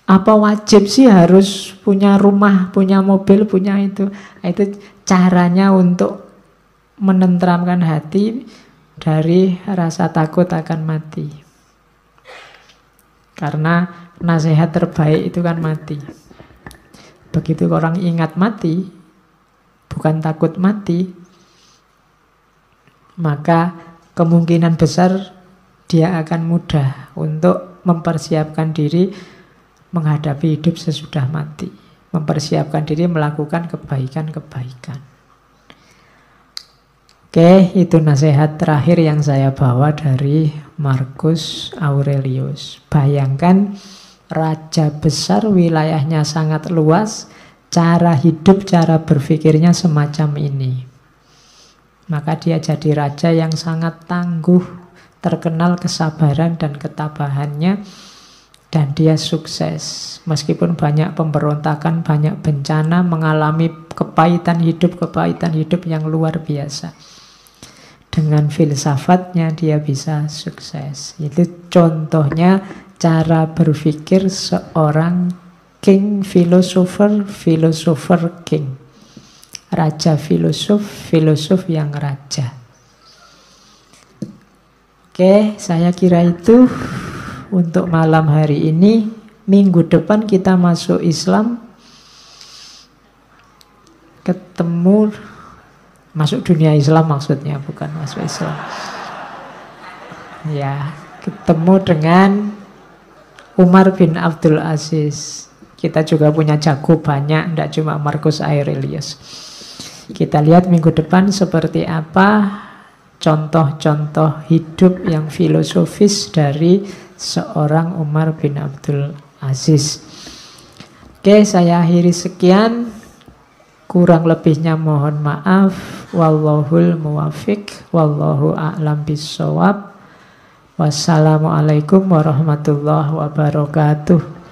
Apa wajib sih harus punya rumah, punya mobil, punya itu? Itu caranya untuk menenteramkan hati dari rasa takut akan mati. Karena nasihat terbaik itu kan mati. Begitu orang ingat mati, bukan takut mati, maka kemungkinan besar dia akan mudah untuk mempersiapkan diri menghadapi hidup sesudah mati. Mempersiapkan diri melakukan kebaikan-kebaikan. Oke, itu nasihat terakhir yang saya bawa dari Marcus Aurelius. Bayangkan raja besar, wilayahnya sangat luas, cara hidup, cara berpikirnya semacam ini. Maka dia jadi raja yang sangat tangguh, terkenal kesabaran dan ketabahannya, dan dia sukses. Meskipun banyak pemberontakan, banyak bencana, mengalami kepahitan hidup yang luar biasa. Dengan filsafatnya dia bisa sukses. Itu contohnya cara berpikir seorang king philosopher king. Raja filosof yang raja. Oke, saya kira itu untuk malam hari ini. Minggu depan kita masuk Islam. Ketemu, masuk dunia Islam maksudnya, bukan masuk Islam. Ya, ketemu dengan Umar bin Abdul Aziz. Kita juga punya jago banyak, tidak cuma Marcus Aurelius. Kita lihat minggu depan seperti apa contoh-contoh hidup yang filosofis dari seorang Umar bin Abdul Aziz. Oke, saya akhiri sekian. Kurang lebihnya mohon maaf. Wallahul muwafiq, wallahu a'lam bissawab. Wassalamualaikum warahmatullahi wabarakatuh.